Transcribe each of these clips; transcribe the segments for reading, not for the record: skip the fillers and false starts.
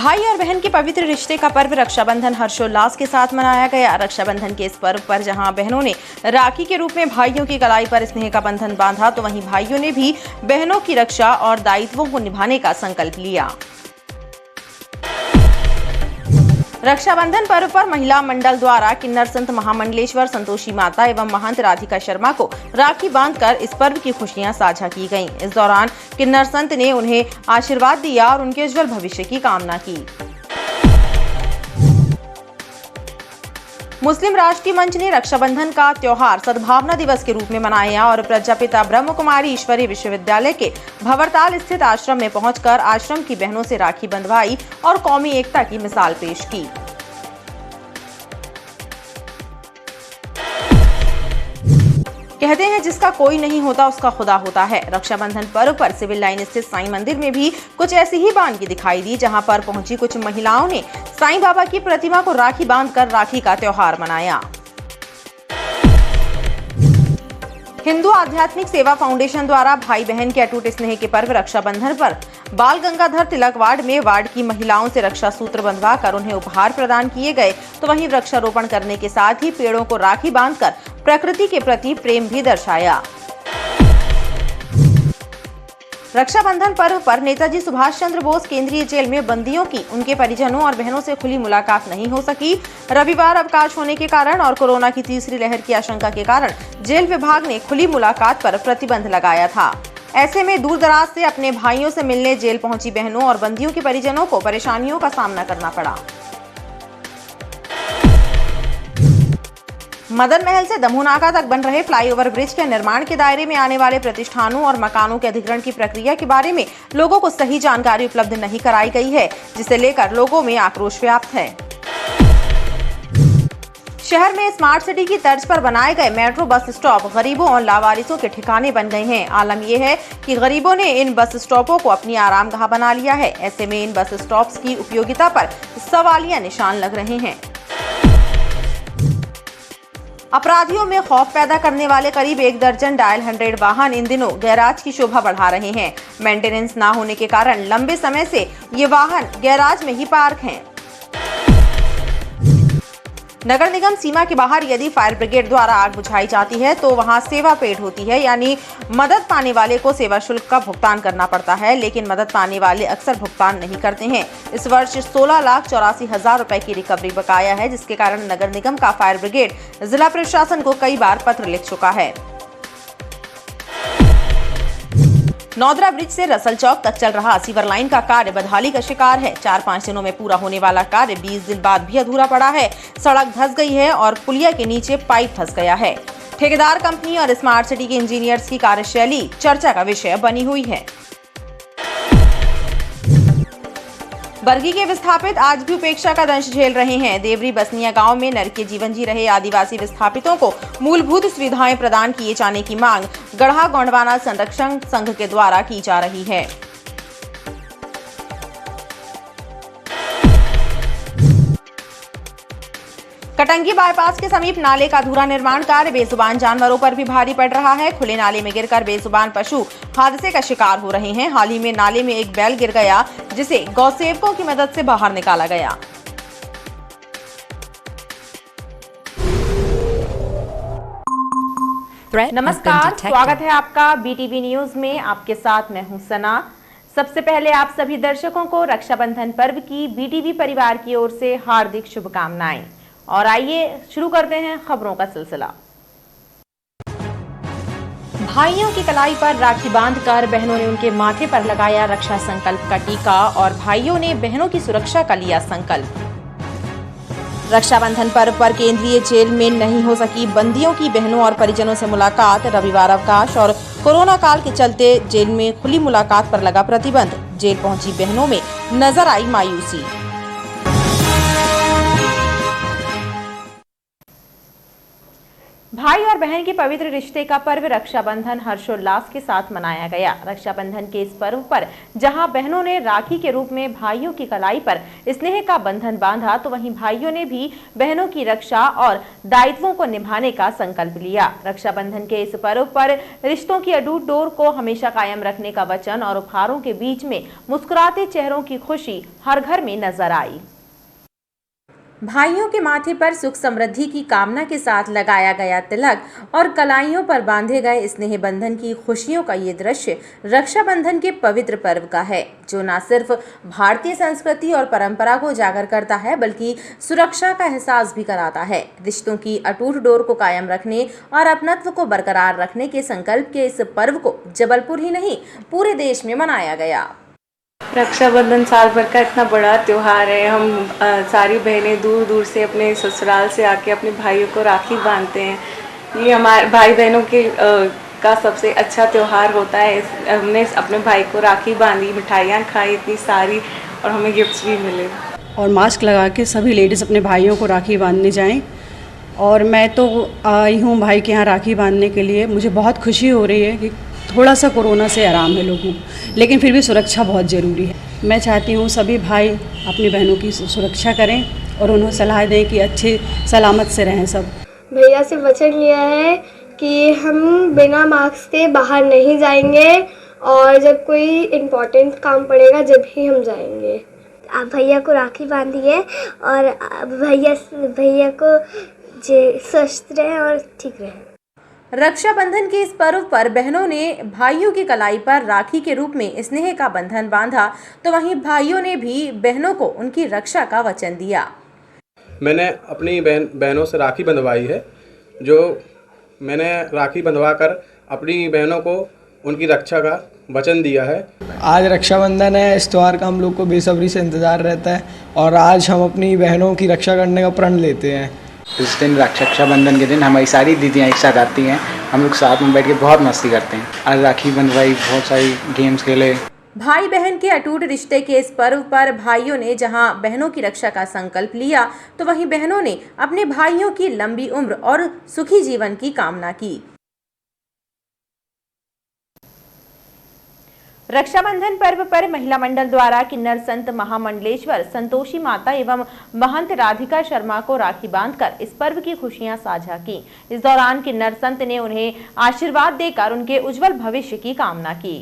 भाई और बहन के पवित्र रिश्ते का पर्व रक्षाबंधन हर्षोल्लास के साथ मनाया गया। रक्षाबंधन के इस पर्व पर जहां बहनों ने राखी के रूप में भाइयों की कलाई पर स्नेह का बंधन बांधा, तो वहीं भाइयों ने भी बहनों की रक्षा और दायित्वों को निभाने का संकल्प लिया। रक्षाबंधन पर्व पर महिला मंडल द्वारा किन्नर संत महामंडलेश्वर संतोषी माता एवं महंत राधिका शर्मा को राखी बांधकर इस पर्व की खुशियां साझा की गईं। इस दौरान किन्नर संत ने उन्हें आशीर्वाद दिया और उनके उज्जवल भविष्य की कामना की। मुस्लिम राष्ट्रीय मंच ने रक्षाबंधन का त्योहार सद्भावना दिवस के रूप में मनाया और प्रजापिता ब्रह्म कुमारी ईश्वरीय विश्वविद्यालय के भंवरताल स्थित आश्रम में पहुंचकर आश्रम की बहनों से राखी बंधवाई और कौमी एकता की मिसाल पेश की। कहते हैं जिसका कोई नहीं होता उसका खुदा होता है। रक्षाबंधन पर्व पर सिविल लाइन स्थित साईं मंदिर में भी कुछ ऐसी ही वानगी दिखाई दी, जहां पर पहुंची कुछ महिलाओं ने साईं बाबा की प्रतिमा को राखी बांधकर राखी का त्योहार मनाया। हिंदू आध्यात्मिक सेवा फाउंडेशन द्वारा भाई बहन के अटूट स्नेह के पर्व रक्षाबंधन पर बाल गंगाधर तिलक वार्ड में वार्ड की महिलाओं से रक्षा सूत्र बंधवाकर उन्हें उपहार प्रदान किए गए, तो वहीं वृक्षारोपण करने के साथ ही पेड़ों को राखी बांधकर प्रकृति के प्रति प्रेम भी दर्शाया। रक्षाबंधन पर्व पर नेताजी सुभाष चंद्र बोस केंद्रीय जेल में बंदियों की उनके परिजनों और बहनों से खुली मुलाकात नहीं हो सकी। रविवार अवकाश होने के कारण और कोरोना की तीसरी लहर की आशंका के कारण जेल विभाग ने खुली मुलाकात पर प्रतिबंध लगाया था। ऐसे में दूर दराज से अपने भाइयों से मिलने जेल पहुंची बहनों और बंदियों के परिजनों को परेशानियों का सामना करना पड़ा। मदन महल से दमोनाका तक बन रहे फ्लाईओवर ब्रिज के निर्माण के दायरे में आने वाले प्रतिष्ठानों और मकानों के अधिग्रहण की प्रक्रिया के बारे में लोगों को सही जानकारी उपलब्ध नहीं कराई गई है, जिसे लेकर लोगों में आक्रोश व्याप्त है। शहर में स्मार्ट सिटी की तर्ज पर बनाए गए मेट्रो बस स्टॉप गरीबों और लावारिसों के ठिकाने बन गए हैं। आलम यह है कि गरीबों ने इन बस स्टॉपों को अपनी आरामगाह बना लिया है। ऐसे में इन बस स्टॉप्स की उपयोगिता पर सवालिया निशान लग रहे हैं। अपराधियों में खौफ पैदा करने वाले करीब 1 दर्जन डायल 100 वाहन इन दिनों गैराज की शोभा बढ़ा रहे हैं। मेंटेनेंस न होने के कारण लंबे समय से ये वाहन गैराज में ही पार्क हैं। नगर निगम सीमा के बाहर यदि फायर ब्रिगेड द्वारा आग बुझाई जाती है तो वहां सेवा पेड होती है, यानी मदद पाने वाले को सेवा शुल्क का भुगतान करना पड़ता है, लेकिन मदद पाने वाले अक्सर भुगतान नहीं करते हैं। इस वर्ष 16,84,000 रुपए की रिकवरी बकाया है, जिसके कारण नगर निगम का फायर ब्रिगेड जिला प्रशासन को कई बार पत्र लिख चुका है। नौदरा ब्रिज से रसल चौक तक चल रहा सीवर लाइन का कार्य बदहाली का शिकार है। 4-5 दिनों में पूरा होने वाला कार्य 20 दिन बाद भी अधूरा पड़ा है। सड़क धंस गई है और पुलिया के नीचे पाइप फंस गया है। ठेकेदार कंपनी और स्मार्ट सिटी के इंजीनियर्स की कार्यशैली चर्चा का विषय बनी हुई है। बरगी के विस्थापित आज भी उपेक्षा का दंश झेल रहे हैं। देवरी बसनिया गांव में नरकीय जीवन जी रहे आदिवासी विस्थापितों को मूलभूत सुविधाएं प्रदान किए जाने की मांग गढ़ा गोंडवाना संरक्षण संघ के द्वारा की जा रही है। कटंगी बाईपास के समीप नाले का अधूरा निर्माण कार्य बेजुबान जानवरों पर भी भारी पड़ रहा है। खुले नाले में गिरकर बेजुबान पशु हादसे का शिकार हो रहे हैं। हाल ही में नाले में एक बैल गिर गया, जिसे गौसेवकों की मदद से बाहर निकाला गया। नमस्कार, स्वागत है आपका BTV न्यूज में। आपके साथ मैं हूं सना। सबसे पहले आप सभी दर्शकों को रक्षाबंधन पर्व की BTV परिवार की ओर से हार्दिक शुभकामनाएं। और आइए शुरू करते हैं खबरों का सिलसिला। भाइयों की कलाई पर राखी बांधकर बहनों ने उनके माथे पर लगाया रक्षा संकल्प का टीका और भाइयों ने बहनों की सुरक्षा का लिया संकल्प। रक्षाबंधन पर्व पर केंद्रीय जेल में नहीं हो सकी बंदियों की बहनों और परिजनों से मुलाकात। रविवार अवकाश और कोरोना काल के चलते जेल में खुली मुलाकात पर लगा प्रतिबंध। जेल पहुंची बहनों में नजर आई मायूसी। भाई और बहन के पवित्र रिश्ते का पर्व रक्षाबंधन हर्षोल्लास के साथ मनाया गया। रक्षाबंधन के इस पर्व पर जहां बहनों ने राखी के रूप में भाइयों की कलाई पर स्नेह का बंधन बांधा, तो वहीं भाइयों ने भी बहनों की रक्षा और दायित्वों को निभाने का संकल्प लिया। रक्षाबंधन के इस पर्व पर रिश्तों की अटूट डोर को हमेशा कायम रखने का वचन और उपहारों के बीच में मुस्कुराते चेहरों की खुशी हर घर में नजर आई। भाइयों के माथे पर सुख समृद्धि की कामना के साथ लगाया गया तिलक और कलाइयों पर बांधे गए स्नेह बंधन की खुशियों का ये दृश्य रक्षाबंधन के पवित्र पर्व का है, जो न सिर्फ भारतीय संस्कृति और परंपरा को उजागर करता है, बल्कि सुरक्षा का एहसास भी कराता है। रिश्तों की अटूट डोर को कायम रखने और अपनत्व को बरकरार रखने के संकल्प के इस पर्व को जबलपुर ही नहीं, पूरे देश में मनाया गया। रक्षाबंधन साल भर का इतना बड़ा त्योहार है। हम सारी बहनें दूर दूर से अपने ससुराल से आके अपने भाइयों को राखी बांधते हैं। ये हमारे भाई बहनों के का सबसे अच्छा त्योहार होता है। हमने अपने भाई को राखी बांधी, मिठाइयाँ खाई इतनी सारी, और हमें गिफ्ट्स भी मिले। और मास्क लगा के सभी लेडीज़ अपने भाइयों को राखी बांधने जाएं। और मैं तो आई हूँ भाई के यहाँ राखी बांधने के लिए। मुझे बहुत खुशी हो रही है कि थोड़ा सा कोरोना से आराम है लोगों को, लेकिन फिर भी सुरक्षा बहुत ज़रूरी है। मैं चाहती हूँ सभी भाई अपनी बहनों की सुरक्षा करें और उन्हें सलाह दें कि अच्छे सलामत से रहें। सब भैया से वचन लिया है कि हम बिना मास्क के बाहर नहीं जाएंगे और जब कोई इम्पोर्टेंट काम पड़ेगा जब ही हम जाएंगे। आप भैया को राखी बांधिए और भैया को स्वस्थ रहे और ठीक रहे। रक्षाबंधन के इस पर्व पर बहनों ने भाइयों की कलाई पर राखी के रूप में स्नेह का बंधन बांधा, तो वहीं भाइयों ने भी बहनों को उनकी रक्षा का वचन दिया। मैंने अपनी बहनों से राखी बंधवाई है, जो मैंने राखी बंधवा कर अपनी बहनों को उनकी रक्षा का वचन दिया है। आज रक्षाबंधन है, इस त्यौहार का हम लोग को बेसब्री से इंतज़ार रहता है और आज हम अपनी बहनों की रक्षा करने का प्रण लेते हैं। इस दिन रक्षाबंधन के दिन हमारी सारी दीदियाँ एक साथ आती हैं, हम लोग साथ में बैठ के बहुत मस्ती करते हैं। आज राखी बंधवाई, बहुत सारी गेम्स खेले। भाई बहन के अटूट रिश्ते के इस पर्व पर भाइयों ने जहां बहनों की रक्षा का संकल्प लिया, तो वहीं बहनों ने अपने भाइयों की लंबी उम्र और सुखी जीवन की कामना की। रक्षाबंधन पर्व पर महिला मंडल द्वारा किन्नर संत महामंडलेश्वर संतोषी माता एवं महंत राधिका शर्मा को राखी बांधकर इस पर्व की खुशियां साझा की। इस दौरान किन्नर संत ने उन्हें आशीर्वाद देकर उनके उज्जवल भविष्य की कामना की।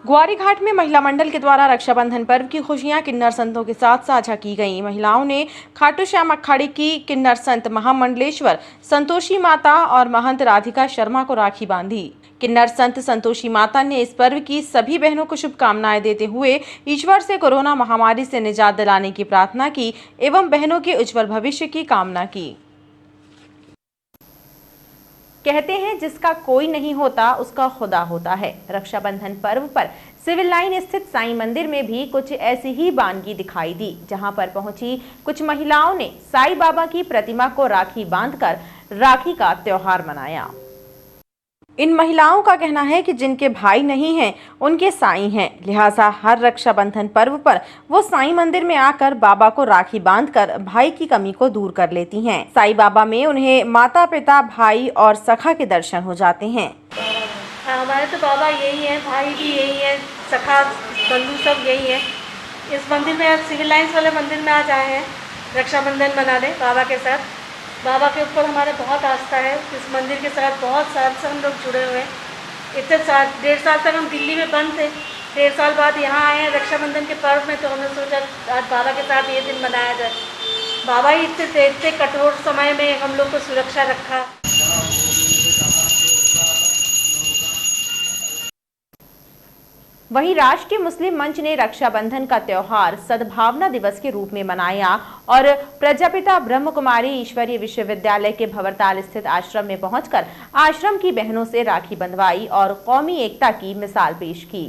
ग्वारी घाट में महिला मंडल के द्वारा रक्षाबंधन पर्व की खुशियां किन्नर संतों के साथ साझा की गईं। महिलाओं ने खाटू श्याम अखाड़े की किन्नर संत महामंडलेश्वर संतोषी माता और महंत राधिका शर्मा को राखी बांधी। किन्नर संत संतोषी माता ने इस पर्व की सभी बहनों को शुभकामनाएं देते हुए ईश्वर से कोरोना महामारी से निजात दिलाने की प्रार्थना की एवं बहनों के उज्जवल भविष्य की कामना की। कहते हैं जिसका कोई नहीं होता उसका खुदा होता है। रक्षाबंधन पर्व पर सिविल लाइन स्थित साईं मंदिर में भी कुछ ऐसी ही वानगी दिखाई दी, जहां पर पहुंची कुछ महिलाओं ने साईं बाबा की प्रतिमा को राखी बांधकर राखी का त्योहार मनाया। इन महिलाओं का कहना है कि जिनके भाई नहीं हैं उनके साईं हैं, लिहाजा हर रक्षाबंधन पर्व पर वो साईं मंदिर में आकर बाबा को राखी बांधकर भाई की कमी को दूर कर लेती हैं। साईं बाबा में उन्हें माता पिता, भाई और सखा के दर्शन हो जाते हैं। हमारे तो बाबा यही है, भाई भी यही है, सखा बंधु सब यही है। इस मंदिर में, सिविल लाइन्स वाले मंदिर में आज आए हैं रक्षाबंधन मनाने बाबा के साथ। बाबा के ऊपर हमारे बहुत आस्था है। इस मंदिर के साथ बहुत साल से हम लोग जुड़े हुए हैं। इतने साल, 1.5 साल तक हम दिल्ली में बंद थे। 1.5 साल बाद यहाँ आए हैं रक्षाबंधन के पर्व में, तो हमने सोचा आज बाबा के साथ ये दिन मनाया जाए। बाबा ही इतने कठोर समय में हम लोग को सुरक्षा रखा। वहीं राष्ट्रीय मुस्लिम मंच ने रक्षाबंधन का त्योहार सद्भावना दिवस के रूप में मनाया और प्रजापिता ब्रह्म कुमारी ईश्वरीय विश्वविद्यालय के भंवरताल स्थित आश्रम में पहुंचकर आश्रम की बहनों से राखी बंधवाई और कौमी एकता की मिसाल पेश की।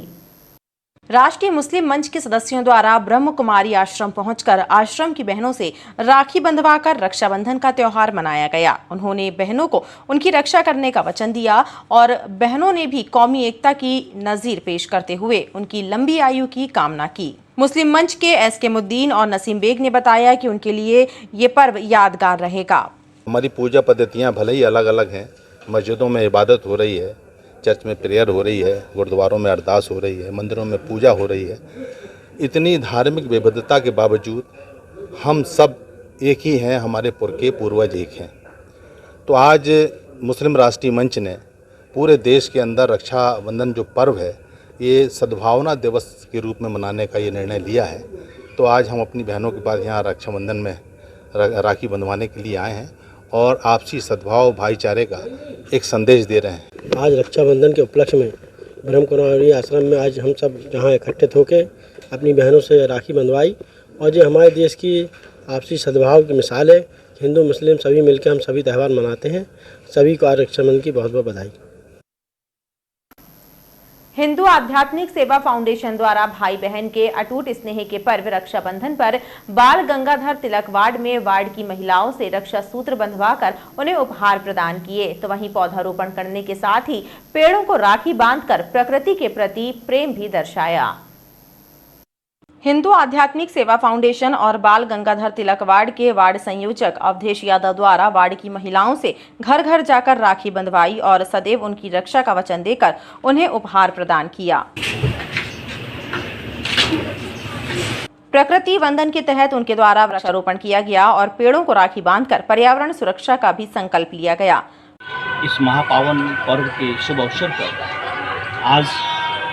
राष्ट्रीय मुस्लिम मंच के सदस्यों द्वारा ब्रह्म कुमारी आश्रम पहुंचकर आश्रम की बहनों से राखी बंधवाकर रक्षाबंधन का त्योहार मनाया गया। उन्होंने बहनों को उनकी रक्षा करने का वचन दिया और बहनों ने भी कौमी एकता की नजीर पेश करते हुए उनकी लंबी आयु की कामना की। मुस्लिम मंच के SK मुद्दीन और नसीम बेग ने बताया कि उनके लिए ये पर्व यादगार रहेगा। हमारी पूजा पद्धतियाँ भले ही अलग अलग हैं, मस्जिदों में इबादत हो रही है, चर्च में प्रेयर हो रही है, गुरुद्वारों में अरदास हो रही है, मंदिरों में पूजा हो रही है। इतनी धार्मिक विविधता के बावजूद हम सब एक ही हैं, हमारे पुरखे पूर्वज एक हैं। तो आज मुस्लिम राष्ट्रीय मंच ने पूरे देश के अंदर रक्षाबंधन जो पर्व है ये सद्भावना दिवस के रूप में मनाने का ये निर्णय लिया है। तो आज हम अपनी बहनों के पास यहाँ रक्षाबंधन में राखी बंधवाने के लिए आए हैं और आपसी सद्भाव भाईचारे का एक संदेश दे रहे हैं। आज रक्षाबंधन के उपलक्ष्य में ब्रह्म कुमारी आश्रम में आज हम सब जहाँ इकट्ठित होकर अपनी बहनों से राखी बंधवाई और ये हमारे देश की आपसी सद्भाव की मिसाल है। हिंदू मुस्लिम सभी मिलकर हम सभी त्यौहार मनाते हैं। सभी को आज रक्षाबंधन की बहुत बहुत बधाई। हिंदू आध्यात्मिक सेवा फाउंडेशन द्वारा भाई बहन के अटूट स्नेह के पर्व रक्षाबंधन पर बाल गंगाधर तिलक वार्ड में वार्ड की महिलाओं से रक्षा सूत्र बंधवाकर उन्हें उपहार प्रदान किए। तो वहीं पौधारोपण करने के साथ ही पेड़ों को राखी बांधकर प्रकृति के प्रति प्रेम भी दर्शाया। हिंदू आध्यात्मिक सेवा फाउंडेशन और बाल गंगाधर तिलक वार्ड के वार्ड संयोजक अवधेश यादव द्वारा वार्ड की महिलाओं से घर घर जाकर राखी बंधवाई और सदैव उनकी रक्षा का वचन देकर उन्हें उपहार प्रदान किया। प्रकृति वंदन के तहत उनके द्वारा वृक्षारोपण किया गया और पेड़ों को राखी बांधकर पर्यावरण सुरक्षा का भी संकल्प लिया गया। इस महापावन पर्व के शुभ अवसर पर आज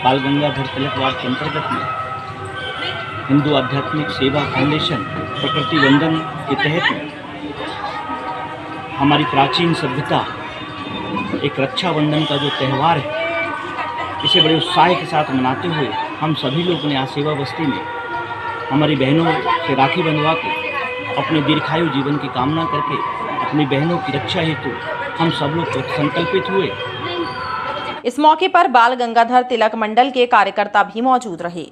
बाल गंगाधर तिलक वार्ड के अंतर्गत में हिंदू आध्यात्मिक सेवा फाउंडेशन प्रकृति वंदन के तहत हमारी प्राचीन सभ्यता एक रक्षाबंधन का जो त्यौहार है इसे बड़े उत्साह के साथ मनाते हुए हम सभी लोगों ने आज सेवा बस्ती में हमारी बहनों से राखी बंधवा के अपने दीर्घायु जीवन की कामना करके अपनी बहनों की रक्षा हेतु हम सब लोग संकल्पित हुए। इस मौके पर बाल गंगाधर तिलक मंडल के कार्यकर्ता भी मौजूद रहे।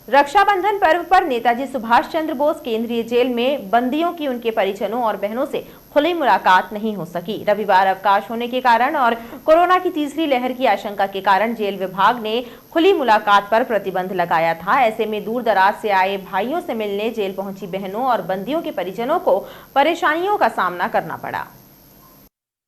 रक्षाबंधन पर्व पर नेताजी सुभाष चंद्र बोस केंद्रीय जेल में बंदियों की उनके परिजनों और बहनों से खुली मुलाकात नहीं हो सकी। रविवार अवकाश होने के कारण और कोरोना की तीसरी लहर की आशंका के कारण जेल विभाग ने खुली मुलाकात पर प्रतिबंध लगाया था। ऐसे में दूर दराज से आए भाइयों से मिलने जेल पहुंची बहनों और बंदियों के परिजनों को परेशानियों का सामना करना पड़ा।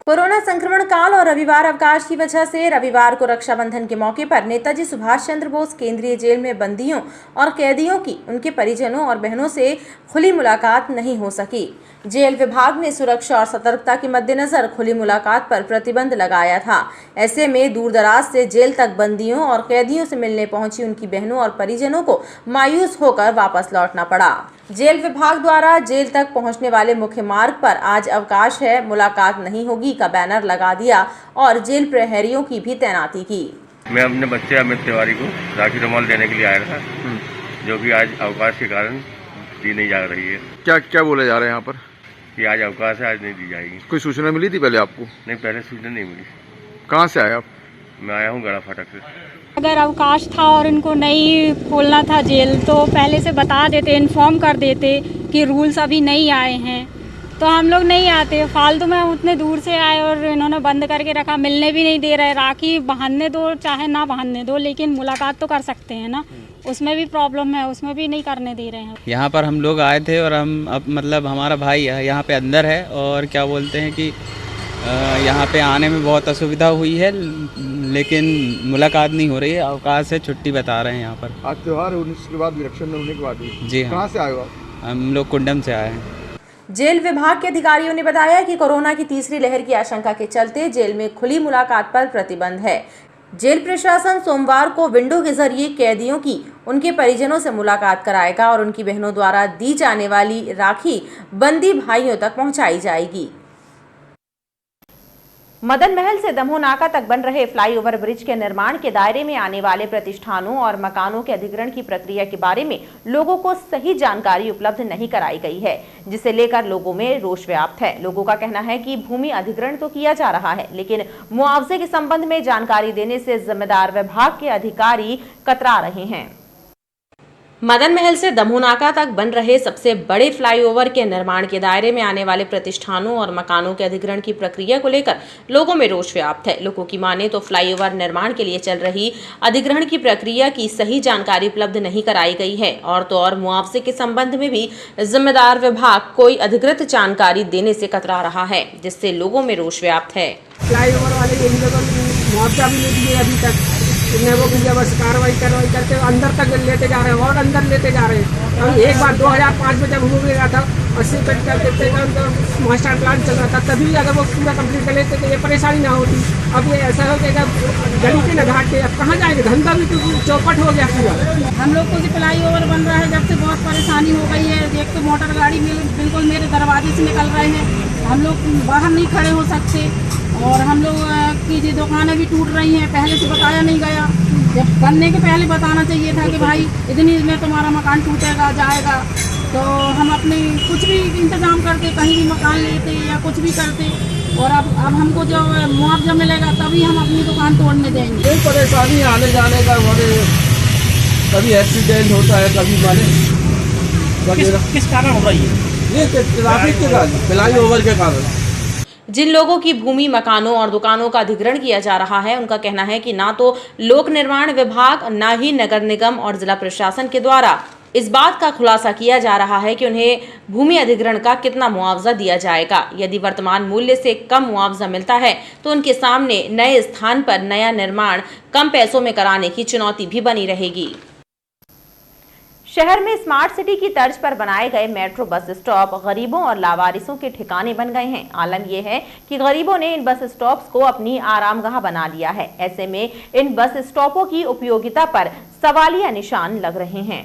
कोरोना संक्रमण काल और रविवार अवकाश की वजह से रविवार को रक्षाबंधन के मौके पर नेताजी सुभाष चंद्र बोस केंद्रीय जेल में बंदियों और कैदियों की उनके परिजनों और बहनों से खुली मुलाकात नहीं हो सकी। जेल विभाग ने सुरक्षा और सतर्कता के मद्देनजर खुली मुलाकात पर प्रतिबंध लगाया था। ऐसे में दूर दराज से जेल तक बंदियों और कैदियों से मिलने पहुंची उनकी बहनों और परिजनों को मायूस होकर वापस लौटना पड़ा। जेल विभाग द्वारा जेल तक पहुंचने वाले मुख्य मार्ग पर आज अवकाश है, मुलाकात नहीं होगी का बैनर लगा दिया और जेल प्रहरियों की भी तैनाती की। मैं अपने बच्चे अमित तिवारी को राखी रुमाल देने के लिए आया था, जो कि आज अवकाश के कारण दी नहीं जा रही है। क्या क्या बोले जा रहे हैं यहाँ पर? कि आज अवकाश है, आज नहीं दी जाएगी। कोई सूचना मिली थी पहले आपको? नहीं, पहले सूचना नहीं मिली। कहाँ से आए आप? मैं आया हूँ गड़ा फाटक से। अगर अवकाश था और इनको नहीं खोलना था जेल तो पहले से बता देते, इन्फॉर्म कर देते कि रूल्स अभी नहीं आए हैं, तो हम लोग नहीं आते। फालतू में हम उतने दूर से आए और इन्होंने बंद करके रखा, मिलने भी नहीं दे रहे। राखी बहाने दो चाहे ना बहाने दो, लेकिन मुलाकात तो कर सकते हैं ना, उसमें भी प्रॉब्लम है, उसमें भी नहीं करने दे रहे हैं। यहाँ पर हम लोग आए थे और हम अब मतलब हमारा भाई यहाँ पे अंदर है और क्या बोलते हैं कि यहाँ पे आने में बहुत असुविधा हुई है, लेकिन मुलाकात नहीं हो रही है। अवकाश से छुट्टी बता रहे हैं यहाँ पर। आज त्योहार होने के बाद इलेक्शन होने के बाद जी हाँ। कहाँ से आए हो आप? हम लोग कुंडम से आए हैं। जेल विभाग के अधिकारियों ने बताया कि कोरोना की तीसरी लहर की आशंका के चलते जेल में खुली मुलाकात पर प्रतिबंध है। जेल प्रशासन सोमवार को विंडो के जरिए कैदियों की उनके परिजनों से मुलाकात कराएगा और उनकी बहनों द्वारा दी जाने वाली राखी बंदी भाइयों तक पहुंचाई जाएगी। मदन महल से दमोह नाका तक बन रहे फ्लाईओवर ब्रिज के निर्माण के दायरे में आने वाले प्रतिष्ठानों और मकानों के अधिग्रहण की प्रक्रिया के बारे में लोगों को सही जानकारी उपलब्ध नहीं कराई गई है, जिसे लेकर लोगों में रोष व्याप्त है। लोगों का कहना है कि भूमि अधिग्रहण तो किया जा रहा है, लेकिन मुआवजे के संबंध में जानकारी देने से जिम्मेदार विभाग के अधिकारी कतरा रहे हैं। मदन महल से दमोह नाका तक बन रहे सबसे बड़े फ्लाईओवर के निर्माण के दायरे में आने वाले प्रतिष्ठानों और मकानों के अधिग्रहण की प्रक्रिया को लेकर लोगों में रोष व्याप्त है। लोगों की माने तो फ्लाईओवर निर्माण के लिए चल रही अधिग्रहण की प्रक्रिया की सही जानकारी उपलब्ध नहीं कराई गई है, और तो और मुआवजे के संबंध में भी जिम्मेदार विभाग कोई अधिकृत जानकारी देने से कतरा रहा है, जिससे लोगों में रोष व्याप्त है। फ्लाईओवर वाले मुआवजा भी नहीं दिए अभी तक, वो की बस कार्रवाई करके अंदर तक लेते जा रहे हैं और अंदर लेते जा रहे हैं। हम एक बार 2005 में जब हो गया था 80% का मास्टर प्लान चल रहा था, तभी अगर वो पूरा कंप्लीट कर लेते तो ये परेशानी ना होती। अब ये ऐसा हो गया गली के न घाट के, अब कहाँ जाएंगे, धंधा भी तो चौपट हो गया पूरा। हम लोग को फ्लाईओवर बन रहा है जब से बहुत परेशानी हो गई है। एक तो मोटर गाड़ी बिल्कुल मेरे दरवाजे से निकल रहे हैं, हम लोग बाहर नहीं खड़े हो सकते, और हम लोग की जो दुकानें भी टूट रही हैं, पहले से बताया नहीं गया। जब बनने के पहले बताना चाहिए था कि भाई इतनी में तुम्हारा मकान टूटेगा जाएगा, तो हम अपने कुछ भी इंतजाम करते, कहीं भी मकान लेते या कुछ भी करते, और अब हमको जो मुआवजा मिलेगा तभी हम अपनी दुकान तोड़ने देंगे। कोई परेशानी आने जाने का, कभी एक्सीडेंट होता है, कभी माने किस कारण हो रही है ये ट्रैफिक के कारण, फ्लाईओवर के कारण। जिन लोगों की भूमि, मकानों और दुकानों का अधिग्रहण किया जा रहा है, उनका कहना है कि ना तो लोक निर्माण विभाग, ना ही नगर निगम और जिला प्रशासन के द्वारा इस बात का खुलासा किया जा रहा है कि उन्हें भूमि अधिग्रहण का कितना मुआवजा दिया जाएगा। यदि वर्तमान मूल्य से कम मुआवजा मिलता है तो उनके सामने नए स्थान पर नया निर्माण कम पैसों में कराने की चुनौती भी बनी रहेगी। शहर में स्मार्ट सिटी की तर्ज पर बनाए गए मेट्रो बस स्टॉप गरीबों और लावारिसों के ठिकाने बन गए हैं। आलम यह है कि गरीबों ने इन बस स्टॉप्स को अपनी आरामगाह बना लिया है। ऐसे में इन बस स्टॉपों की उपयोगिता पर सवालिया निशान लग रहे हैं।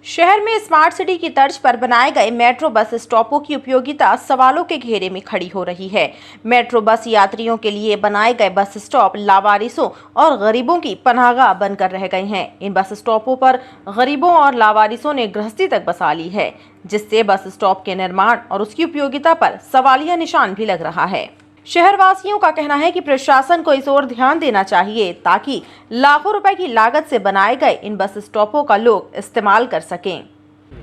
शहर में स्मार्ट सिटी की तर्ज पर बनाए गए मेट्रो बस स्टॉपों की उपयोगिता सवालों के घेरे में खड़ी हो रही है। मेट्रो बस यात्रियों के लिए बनाए गए बस स्टॉप लावारिसों और गरीबों की पनाहगाह बनकर रह गए हैं। इन बस स्टॉपों पर गरीबों और लावारिसों ने गृहस्थी तक बसा ली है, जिससे बस स्टॉप के निर्माण और उसकी उपयोगिता पर सवालिया निशान भी लग रहा है। शहरवासियों का कहना है कि प्रशासन को इस ओर ध्यान देना चाहिए ताकि लाखों रुपए की लागत से बनाए गए इन बस स्टॉपों का लोग इस्तेमाल कर सकें।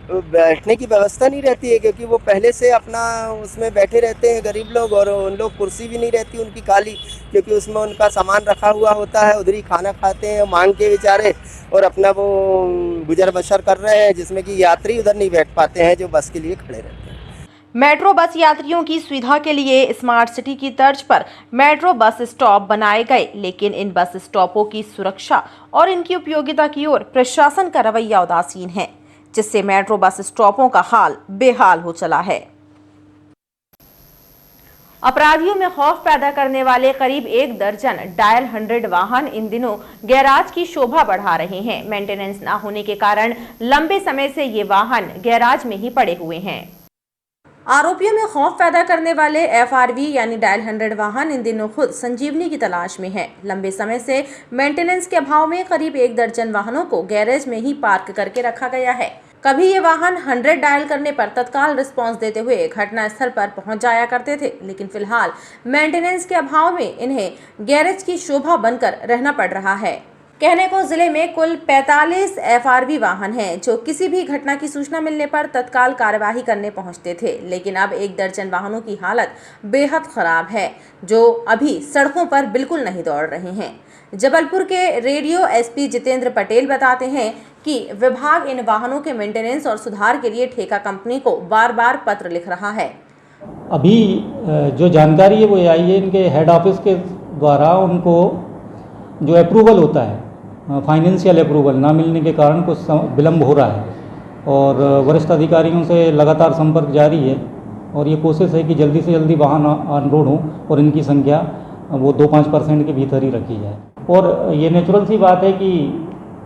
बैठने की व्यवस्था नहीं रहती है, क्योंकि वो पहले से अपना उसमें बैठे रहते हैं गरीब लोग, और उन लोग कुर्सी भी नहीं रहती उनकी खाली, क्योंकि उसमें उनका सामान रखा हुआ होता है, उधर ही खाना खाते हैं मांग के बेचारे, और अपना वो गुजर बसर कर रहे हैं, जिसमें कि यात्री उधर नहीं बैठ पाते हैं जो बस के लिए खड़े रहते हैं। मेट्रो बस यात्रियों की सुविधा के लिए स्मार्ट सिटी की तर्ज पर मेट्रो बस स्टॉप बनाए गए, लेकिन इन बस स्टॉपों की सुरक्षा और इनकी उपयोगिता की ओर प्रशासन का रवैया उदासीन है, जिससे मेट्रो बस स्टॉपों का हाल बेहाल हो चला है। अपराधियों में खौफ पैदा करने वाले करीब 1 दर्जन डायल 100 वाहन इन दिनों गैराज की शोभा बढ़ा रहे हैं। मेंटेनेंस न होने के कारण लंबे समय से ये वाहन गैराज में ही पड़े हुए हैं। आरोपियों में खौफ पैदा करने वाले FRV यानी डायल 100 वाहन इन दिनों खुद संजीवनी की तलाश में है। लंबे समय से मेंटेनेंस के अभाव में करीब 1 दर्जन वाहनों को गैरेज में ही पार्क करके रखा गया है। कभी ये वाहन 100 डायल करने पर तत्काल रिस्पांस देते हुए घटना स्थल पर पहुंच जाया करते थे, लेकिन फिलहाल मेंटेनेंस के अभाव में इन्हें गैरेज की शोभा बनकर रहना पड़ रहा है। कहने को जिले में कुल 45 FRV वाहन हैं जो किसी भी घटना की सूचना मिलने पर तत्काल कार्यवाही करने पहुंचते थे, लेकिन अब 1 दर्जन वाहनों की हालत बेहद खराब है जो अभी सड़कों पर बिल्कुल नहीं दौड़ रहे हैं। जबलपुर के रेडियो SP जितेंद्र पटेल बताते हैं कि विभाग इन वाहनों के मेंटेनेंस और सुधार के लिए ठेका कंपनी को बार-बार पत्र लिख रहा है। अभी जो जानकारी है वो आई है इनके हेड ऑफिस के द्वारा उनको जो अप्रूवल होता है फाइनेंशियल अप्रूवल ना मिलने के कारण कुछ विलम्ब हो रहा है, और वरिष्ठ अधिकारियों से लगातार संपर्क जारी है, और ये कोशिश है कि जल्दी से जल्दी वाहन ऑन रोड हो और इनकी संख्या वो 2-5% के भीतर ही रखी जाए। और ये नेचुरल सी बात है कि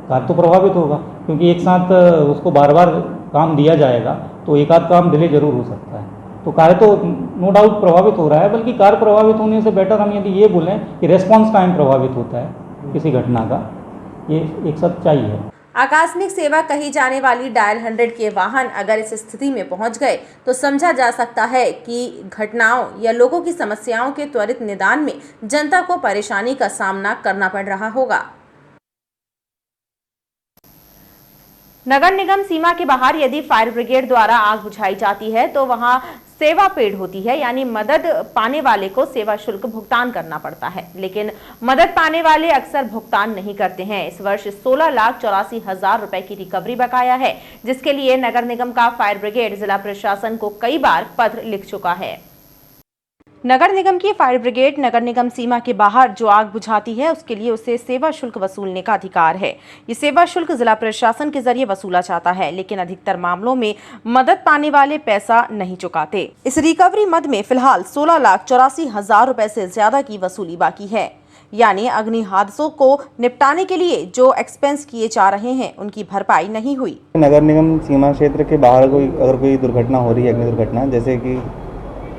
कार्य तो प्रभावित होगा, क्योंकि एक साथ उसको बार बार काम दिया जाएगा तो एक आध काम डिले जरूर हो सकता है। तो कार्य तो नो डाउट प्रभावित हो रहा है, बल्कि कार्य प्रभावित होने से बेटर हम यदि ये बोलें कि रेस्पॉन्स टाइम प्रभावित होता है किसी घटना का, ये एक सच्चाई है। आकस्मिक सेवा कही जाने वाली डायल 100 के वाहन अगर इस स्थिति में पहुंच गए तो समझा जा सकता है कि घटनाओं या लोगों की समस्याओं के त्वरित निदान में जनता को परेशानी का सामना करना पड़ रहा होगा। नगर निगम सीमा के बाहर यदि फायर ब्रिगेड द्वारा आग बुझाई जाती है तो वहां सेवा पेड होती है, यानी मदद पाने वाले को सेवा शुल्क भुगतान करना पड़ता है, लेकिन मदद पाने वाले अक्सर भुगतान नहीं करते हैं। इस वर्ष 16,84,000 रुपए की रिकवरी बकाया है, जिसके लिए नगर निगम का फायर ब्रिगेड जिला प्रशासन को कई बार पत्र लिख चुका है। नगर निगम की फायर ब्रिगेड नगर निगम सीमा के बाहर जो आग बुझाती है उसके लिए उसे सेवा शुल्क वसूलने का अधिकार है। ये सेवा शुल्क जिला प्रशासन के जरिए वसूला जाता है, लेकिन अधिकतर मामलों में मदद पाने वाले पैसा नहीं चुकाते। इस रिकवरी मद में फिलहाल 16,84,000 रुपए से ज्यादा की वसूली बाकी है, यानी अग्नि हादसों को निपटाने के लिए जो एक्सपेंस किए जा रहे हैं उनकी भरपाई नहीं हुई। नगर निगम सीमा क्षेत्र के बाहर अगर कोई दुर्घटना हो रही है, अग्नि दुर्घटना, जैसे कि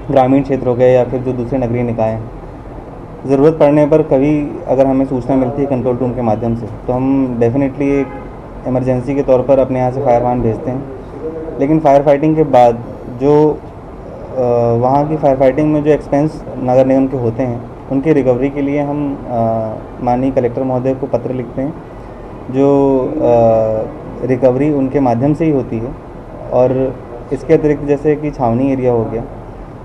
ग्रामीण क्षेत्र हो गए या फिर जो दूसरे नगरीय निकाय हैं, ज़रूरत पड़ने पर कभी अगर हमें सूचना मिलती है कंट्रोल रूम के माध्यम से, तो हम डेफिनेटली एक इमरजेंसी के तौर पर अपने यहाँ से फायर वाहन भेजते हैं। लेकिन फायर फाइटिंग के बाद जो वहाँ की फायर फाइटिंग में जो एक्सपेंस नगर निगम के होते हैं उनकी रिकवरी के लिए हम माननीय कलेक्टर महोदय को पत्र लिखते हैं, जो रिकवरी उनके माध्यम से ही होती है। और इसके अतिरिक्त जैसे कि छावनी एरिया हो गया,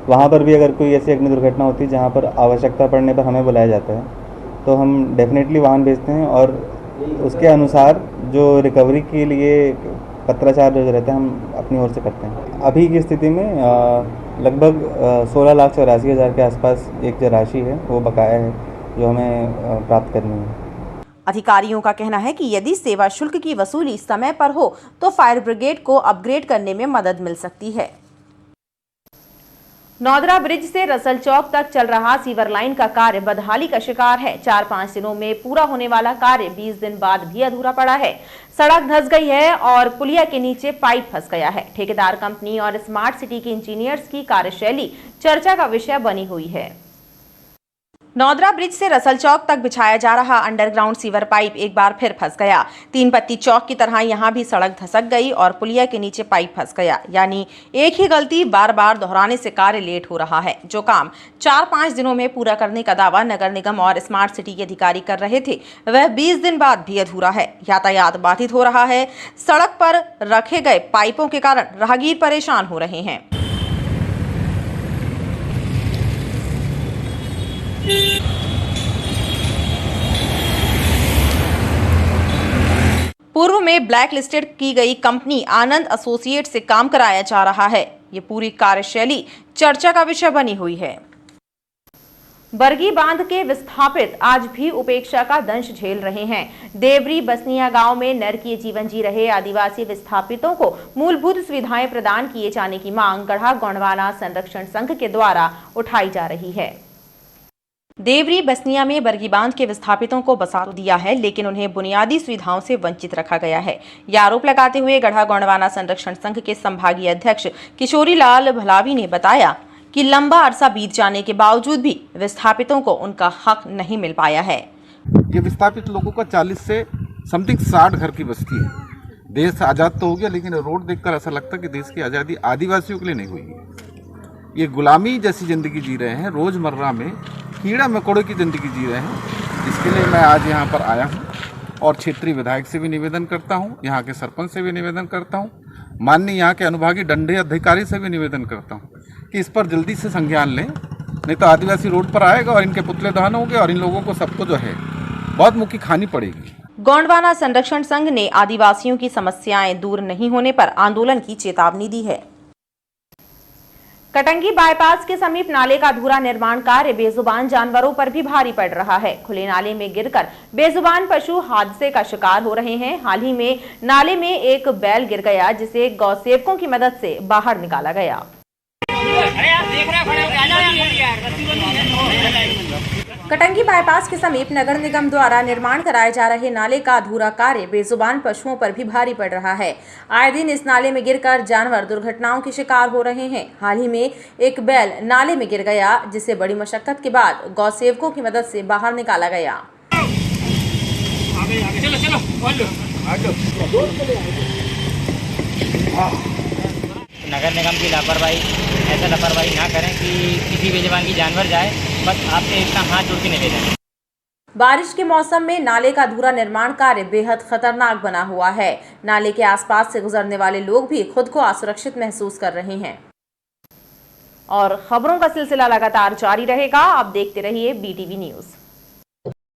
वहाँ पर भी अगर कोई ऐसी अग्नि दुर्घटना होती है जहाँ पर आवश्यकता पड़ने पर हमें बुलाया जाता है, तो हम डेफिनेटली वाहन भेजते हैं और उसके अनुसार जो रिकवरी के लिए पत्राचार जो रहता है हम अपनी ओर से करते हैं। अभी की स्थिति में लगभग 16,84,000 के आसपास एक जो राशि है वो बकाया है जो हमें प्राप्त करनी है। अधिकारियों का कहना है कि यदि सेवा शुल्क की वसूली समय पर हो तो फायर ब्रिगेड को अपग्रेड करने में मदद मिल सकती है। नौदरा ब्रिज से रसल चौक तक चल रहा सीवर लाइन का कार्य बदहाली का शिकार है। 4-5 दिनों में पूरा होने वाला कार्य 20 दिन बाद भी अधूरा पड़ा है। सड़क धंस गई है और पुलिया के नीचे पाइप फंस गया है। ठेकेदार कंपनी और स्मार्ट सिटी के इंजीनियर्स की कार्यशैली चर्चा का विषय बनी हुई है। नौदरा ब्रिज से रसल चौक तक बिछाया जा रहा अंडरग्राउंड सीवर पाइप एक बार फिर फंस गया। 3 पत्ती चौक की तरह यहां भी सड़क धसक गई और पुलिया के नीचे पाइप फंस गया, यानी एक ही गलती बार बार दोहराने से कार्य लेट हो रहा है। जो काम 4-5 दिनों में पूरा करने का दावा नगर निगम और स्मार्ट सिटी के अधिकारी कर रहे थे, वह 20 दिन बाद भी अधूरा है। यातायात बाधित हो रहा है। सड़क पर रखे गए पाइपों के कारण राहगीर परेशान हो रहे हैं। पूर्व में ब्लैक लिस्टेड की गई कंपनी आनंद एसोसिएट से काम कराया जा रहा है। ये पूरी कार्यशैली चर्चा का विषय बनी हुई है। बरगी बांध के विस्थापित आज भी उपेक्षा का दंश झेल रहे हैं। देवरी बसनिया गांव में नरकीय जीवन जी रहे आदिवासी विस्थापितों को मूलभूत सुविधाएं प्रदान किए जाने की मांग गढ़ा गोंडवाना संरक्षण संघ के द्वारा उठाई जा रही है। देवरी बसनिया में बरगी बांध के विस्थापितों को बसा दिया है, लेकिन उन्हें बुनियादी सुविधाओं से वंचित रखा गया है। यह आरोप लगाते हुए गढ़ा गोंडवाना संरक्षण संघ के संभागीय अध्यक्ष किशोरी लाल भलावी ने बताया कि लंबा अरसा बीत जाने के बावजूद भी विस्थापितों को उनका हक नहीं मिल पाया है। ये विस्थापित लोगों का 40 से समथिंग 60 घर की बस्ती है। देश आज़ाद तो हो गया, लेकिन रोड देखकर ऐसा लगता है कि देश की आज़ादी आदिवासियों के लिए नहीं हुई है। ये गुलामी जैसी ज़िंदगी जी रहे हैं, रोज़मर्रा में कीड़ा मकोड़े की ज़िंदगी जी रहे हैं। इसके लिए मैं आज यहाँ पर आया हूँ और क्षेत्रीय विधायक से भी निवेदन करता हूँ, यहाँ के सरपंच से भी निवेदन करता हूँ, माननीय यहाँ के अनुभागीय दंडीय अधिकारी से भी निवेदन करता हूँ कि इस पर जल्दी से संज्ञान लें, नहीं तो आदिवासी रोड पर आएगा और इनके पुतले दहन होंगे और इन लोगों को सबको जो है बहुत मुक्की खानी पड़ेगी। गोंडवाना संरक्षण संघ ने आदिवासियों की समस्याएं दूर नहीं होने पर आंदोलन की चेतावनी दी है। कटंगी बाईपास के समीप नाले का अधूरा निर्माण कार्य बेजुबान जानवरों पर भी भारी पड़ रहा है। खुले नाले में गिरकर बेजुबान पशु हादसे का शिकार हो रहे हैं। हाल ही में नाले में एक बैल गिर गया, जिसे गौसेवकों की मदद से बाहर निकाला गया। कटंगी बाईपास के समीप नगर निगम द्वारा निर्माण कराए जा रहे नाले का अधूरा कार्य बेजुबान पशुओं पर भी भारी पड़ रहा है। आए दिन इस नाले में गिरकर जानवर दुर्घटनाओं के शिकार हो रहे हैं। हाल ही में एक बैल नाले में गिर गया, जिसे बड़ी मशक्कत के बाद गौ सेवकों की मदद से बाहर निकाला गया। नगर निगम की लापरवाही, ऐसा लापरवाही ना करें कि किसी बेजुबान की जानवर जाए, बस आपसे इतना हाथ जोड़ के निवेदन है। बारिश के मौसम में नाले का अधूरा निर्माण कार्य बेहद खतरनाक बना हुआ है। नाले के आसपास से गुजरने वाले लोग भी खुद को असुरक्षित महसूस कर रहे हैं। और खबरों का सिलसिला लगातार जारी रहेगा। आप देखते रहिए BTV न्यूज।